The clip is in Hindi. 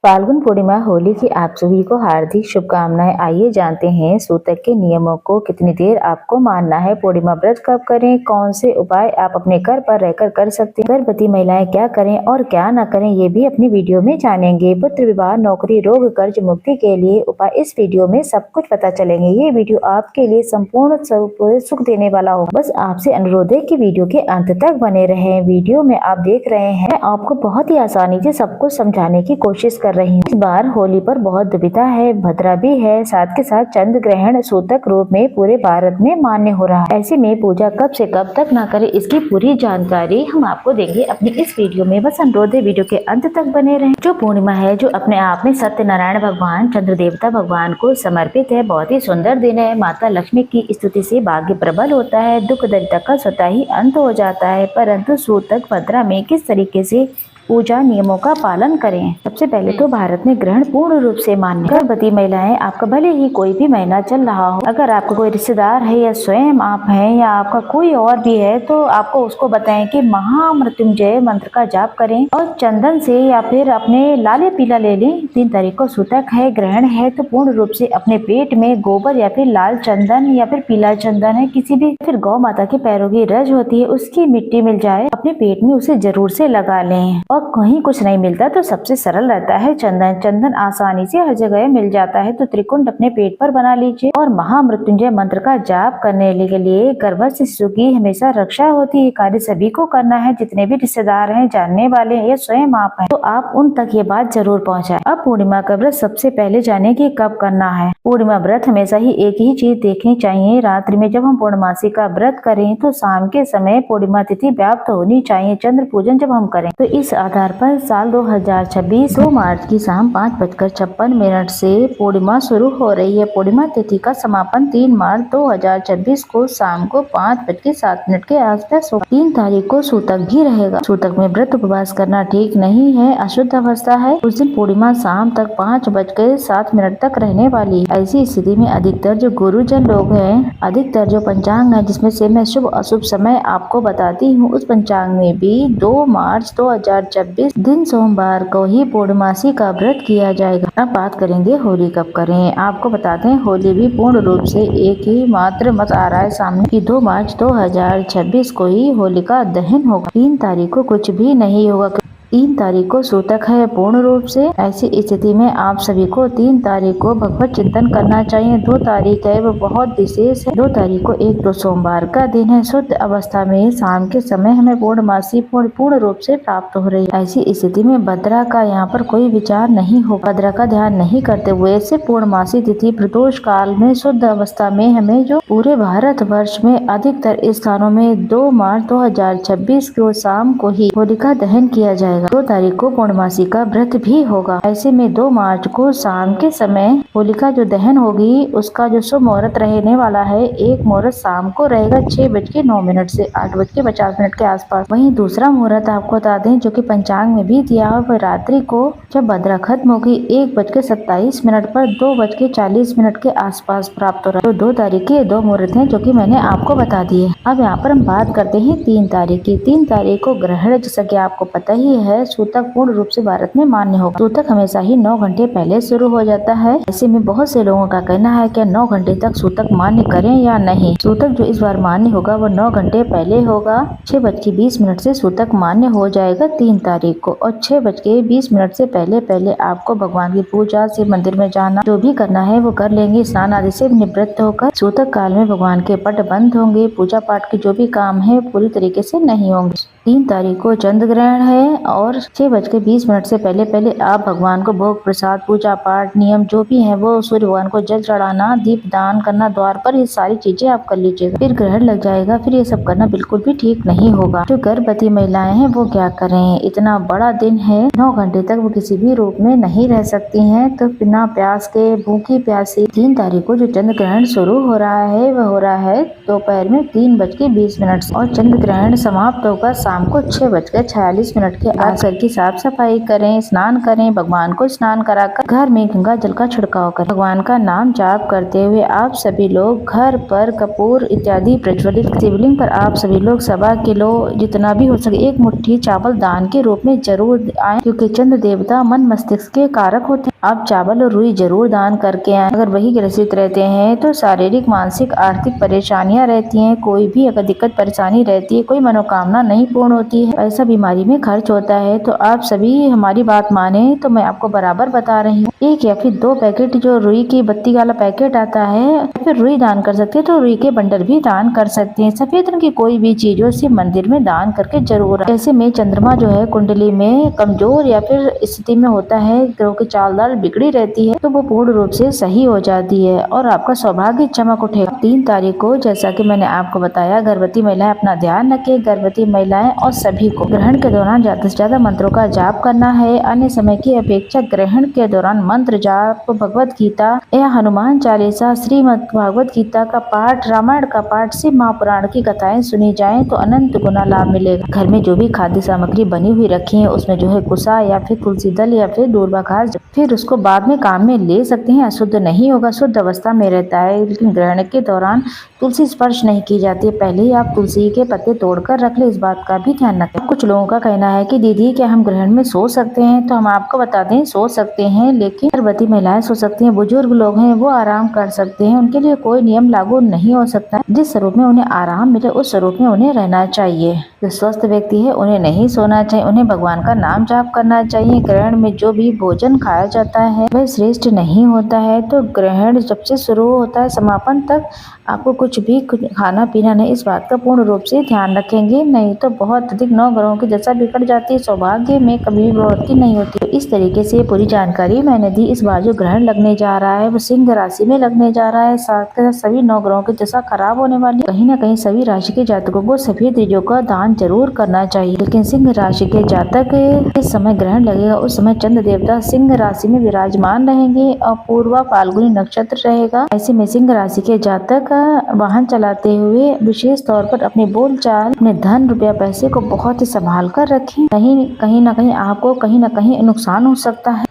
फाल्गुन पूर्णिमा होली की आप सभी को हार्दिक शुभकामनाएं। आइए जानते हैं सूतक के नियमों को। कितनी देर आपको मानना है, पूर्णिमा व्रत कब करें, कौन से उपाय आप अपने घर पर रहकर कर सकते हैं, गर्भवती महिलाएं क्या करें और क्या न करें, ये भी अपनी वीडियो में जानेंगे। पुत्र विवाह, नौकरी, रोग, कर्ज मुक्ति के लिए उपाय इस वीडियो में सब कुछ पता चलेंगे। ये वीडियो आपके लिए संपूर्ण सुख देने वाला हो। बस आपसे अनुरोध है कि वीडियो के अंत तक बने रहें। वीडियो में आप देख रहे हैं, आपको बहुत ही आसानी से सब कुछ समझाने की कोशिश कर रही हूँ। इस बार होली पर बहुत दुविधा है, भद्रा भी है, साथ के साथ चंद्र ग्रहण सूतक रूप में पूरे भारत में मान्य हो रहा है। ऐसे में पूजा कब से कब तक ना करें, इसकी पूरी जानकारी हम आपको देंगे अपनी इस वीडियो में। बस अनुरोध है वीडियो के अंत तक बने रहें। जो पूर्णिमा है, जो अपने आप में सत्यनारायण भगवान, चंद्र देवता भगवान को समर्पित है, बहुत ही सुंदर दिन है। माता लक्ष्मी की स्तुति से भाग्य प्रबल होता है, दुख दरिद्रता का स्वतः ही अंत हो जाता है। परंतु सूतक भद्रा में किस तरीके से पूजा नियमों का पालन करें। सबसे पहले तो भारत में ग्रहण पूर्ण रूप से मान्य। गर्भवती महिलाएं, आपका भले ही कोई भी महीना चल रहा हो, अगर आपका कोई रिश्तेदार है या स्वयं आप हैं या आपका कोई और भी है, तो आपको उसको बताएं कि महामृत्युंजय मंत्र का जाप करें और चंदन से या फिर अपने लाले पीला ले लें। 3 तारीख को सूतक है, ग्रहण है, तो पूर्ण रूप से अपने पेट में गोबर या फिर लाल चंदन या फिर पीला चंदन है, किसी भी फिर गौ माता के पैरों की रज होती है, उसकी मिट्टी मिल जाए, अपने पेट में उसे जरूर से लगा लें। और कहीं कुछ नहीं मिलता तो सबसे सरल रहता है चंदन। चंदन आसानी से हर जगह मिल जाता है, तो त्रिकुंड अपने पेट पर बना लीजिए और महामृत्युंजय मंत्र का जाप करने के लिए गर्भस्थ शिशु की हमेशा रक्षा होती है। कार्य सभी को करना है, जितने भी रिश्तेदार हैं, जानने वाले हैं या स्वयं आप हैं, तो आप उन तक ये बात जरूर पहुँचाएं। अब पूर्णिमा का व्रत सबसे पहले जाने की कब करना है। पूर्णिमा व्रत हमेशा ही एक ही चीज देखनी चाहिए। रात्रि में जब हम पूर्णमासी का व्रत करें तो शाम के समय पूर्णिमा तिथि व्याप्त होनी चाहिए। चंद्र पूजन जब हम करें तो इस आधार पर साल 2026 2 मार्च की शाम 5:56 से पूर्णिमा शुरू हो रही है। पूर्णिमा तिथि का समापन 3 मार्च 2026 को शाम को 5:07 के आसपास होगा। 3 तारीख को सूतक भी रहेगा। सूतक में व्रत उपवास करना ठीक नहीं है, अशुद्ध अवस्था है। उस दिन पूर्णिमा शाम तक 5:07 तक रहने वाली है। ऐसी स्थिति में अधिकतर जो गुरुजन लोग हैं, अधिकतर जो पंचांग है, जिसमें से मैं शुभ अशुभ समय आपको बताती हूँ, उस पंचांग में भी 2 मार्च 2026 दिन सोमवार को ही पूर्णमासी का व्रत किया जाएगा। अब बात करेंगे होली कब करें। आपको बताते हैं, होली भी पूर्ण रूप से एक ही मात्र मत आ रहा है सामने कि 2 मार्च 2026 को ही होलिका दहन होगा। 3 तारीख को कुछ भी नहीं होगा। 3 तारीख को सूतक है पूर्ण रूप से। ऐसी स्थिति में आप सभी को 3 तारीख को भगवत चिंतन करना चाहिए। 2 तारीख है वो बहुत विशेष है। 2 तारीख को एक तो सोमवार का दिन है। शुद्ध अवस्था में शाम के समय हमें पूर्णमासी पूर्ण रूप से प्राप्त हो रही है। ऐसी स्थिति में भद्रा का यहाँ पर कोई विचार नहीं हो। भद्रा का ध्यान नहीं करते हुए सिर्फ पूर्णमासी तिथि प्रदोष काल में शुद्ध अवस्था में हमें जो पूरे भारत वर्ष में अधिकतर स्थानों में 2 मार्च 2026 को शाम को ही होलिका दहन किया जाएगा। 2 तारीख को पूर्णमासी का व्रत भी होगा। ऐसे में 2 मार्च को शाम के समय होलिका जो दहन होगी, उसका जो शुभ मुहूर्त रहने वाला है, एक मुहूर्त शाम को रहेगा 6:09 से 8:50 के आसपास। वहीं दूसरा मुहूर्त आपको बता दें, जो कि पंचांग में भी दिया है, वह रात्रि को जब भद्रा खत्म होगी 1:27 पर 2:40 के आसपास प्राप्त हो रहा है। तो 2 तारीख के 2 मुहूर्त हैं, जो कि मैंने आपको बता दिए। अब यहाँ पर हम बात करते हैं 3 तारीख की। 3 तारीख को ग्रहण, जैसा कि आपको पता ही है, सूतक पूर्ण रूप से भारत में मान्य होगा। सूतक हमेशा ही 9 घंटे पहले शुरू हो जाता है। ऐसे में बहुत से लोगों का कहना है कि 9 घंटे तक सूतक मान्य करें या नहीं। सूतक जो इस बार मान्य होगा वो 9 घंटे पहले होगा। 6:20 से सूतक मान्य हो जाएगा 3 तारीख को। और 6:20 से पहले आपको भगवान की पूजा से मंदिर में जाना, जो भी करना है वो कर लेंगे। स्नान आदि से निवृत्त होकर सूतक काल में भगवान के पट बंद होंगे। पूजा पाठ के जो भी काम है पूरी तरीके से नहीं होंगे। 3 तारीख को चंद्र ग्रहण है और 6:20 से पहले आप भगवान को भोग प्रसाद, पूजा पाठ, नियम जो भी है वो सूर्य भगवान को जल चढ़ाना, दीप दान करना द्वार पर, ये सारी चीजें आप कर लीजिएगा। फिर ग्रहण लग जाएगा, फिर ये सब करना बिल्कुल भी ठीक नहीं होगा। जो गर्भवती महिलाएं हैं वो क्या करें। इतना बड़ा दिन है, 9 घंटे तक वो किसी भी रूप में नहीं रह सकती हैं, तो बिना प्यास के, भूखी प्यासी 3 तारीख को जो चंद्र ग्रहण शुरू हो रहा है वह हो रहा है दोपहर में 3:20 और चंद्र ग्रहण समाप्त होगा शाम को 6:46 के खास करके साफ सफाई करें, स्नान करें, भगवान को स्नान कराकर घर में गंगा जल का छिड़काव करें। भगवान का नाम जाप करते हुए आप सभी लोग घर पर कपूर इत्यादि प्रज्वलित। शिवलिंग पर आप सभी लोग 1.25 किलो जितना भी हो सके 1 मुट्ठी चावल दान के रूप में जरूर आए, क्योंकि चंद्र देवता मन मस्तिष्क के कारक होते हैं। आप चावल और रुई जरूर दान करके आए। अगर वही ग्रसित रहते हैं तो शारीरिक, मानसिक, आर्थिक परेशानियां रहती हैं, कोई भी अगर दिक्कत परेशानी रहती है, कोई मनोकामना नहीं पूर्ण होती है, पैसा बीमारी में खर्च होता है, तो आप सभी हमारी बात माने तो मैं आपको बराबर बता रही हूँ, 1 या फिर 2 पैकेट जो रुई की बत्ती वाला पैकेट आता है, फिर रुई दान कर सकते हैं, तो रुई के बंडल भी दान कर सकते हैं। सफेद रंग की कोई भी चीजों से मंदिर में दान करके जरूर। ऐसे में चंद्रमा जो है कुंडली में कमजोर या फिर स्थिति में होता है, ग्रहों की चाल डाल बिगड़ी रहती है, तो वो पूर्ण रूप से सही हो जाती है और आपका सौभाग्य चमक उठेगा। 3 तारीख को जैसा कि मैंने आपको बताया, गर्भवती महिलाएं अपना ध्यान रखें। गर्भवती महिलाएं और सभी को ग्रहण के दौरान ज्यादा से ज्यादा मंत्रों का जाप करना है। अन्य समय की अपेक्षा ग्रहण के दौरान मंत्र जाप, भगवत गीता या हनुमान चालीसा, श्रीमद् भागवत गीता का पाठ, रामायण का पाठ, शिव महापुराण की कथाएं सुनी जाएं तो अनंत गुना लाभ मिलेगा। घर में जो भी खाद्य सामग्री बनी हुई रखी है उसमें जो है कुसा या फिर तुलसी दल या फिर दूर्वा घास, फिर उसको बाद में काम में ले सकते हैं। अशुद्ध नहीं होगा, शुद्ध अवस्था में रहता है, लेकिन ग्रहण के दौरान तुलसी स्पर्श नहीं की जाती है। पहले ही आप तुलसी के पत्ते तोड़कर रख ले, इस बात का भी ध्यान रखें। कुछ लोगों का कहना है कि दीदी क्या हम ग्रहण में सो सकते हैं, तो हम आपको बता दें सो सकते हैं, लेकिन गर्भवती महिलाएं सो सकती हैं, बुजुर्ग लोग हैं वो आराम कर सकते हैं, उनके लिए कोई नियम लागू नहीं हो सकता है। जिस स्वरूप में उन्हें आराम मिले उस स्वरूप में उन्हें रहना चाहिए। जो स्वस्थ व्यक्ति है उन्हें नहीं सोना चाहिए, उन्हें भगवान का नाम जाप करना चाहिए। ग्रहण में जो भी भोजन खाया जाता है वह श्रेष्ठ नहीं होता है, तो ग्रहण जब से शुरू होता है समापन तक आपको कुछ भी खाना पीना नहीं, इस बात का पूर्ण रूप से ध्यान रखेंगे, नहीं तो बहुत अधिक 9 ग्रहों की दशा बिगड़ जाती है, सौभाग्य में कभी भी बढ़ोतरी नहीं होती। तो इस तरीके से पूरी जानकारी मैंने दी। इस बार जो ग्रहण लगने जा रहा है वो सिंह राशि में लगने जा रहा है, साथ के साथ सभी 9 ग्रहों की दशा खराब होने वाली। कहीं न कहीं सभी राशि के जातकों को सफेद चीजों का दान जरूर करना चाहिए, लेकिन सिंह राशि के जातक इस समय ग्रहण लगेगा उस समय चंद्र देवता सिंह राशि में विराजमान रहेंगे और पूर्वा फाल्गुनी नक्षत्र रहेगा। ऐसे में सिंह राशि के जातक वाहन चलाते हुए विशेष तौर पर अपने बोलचाल, अपने धन रुपया पैसे को बहुत ही संभाल कर रखें। कहीं न कहीं आपको कहीं न कहीं नुकसान हो सकता है।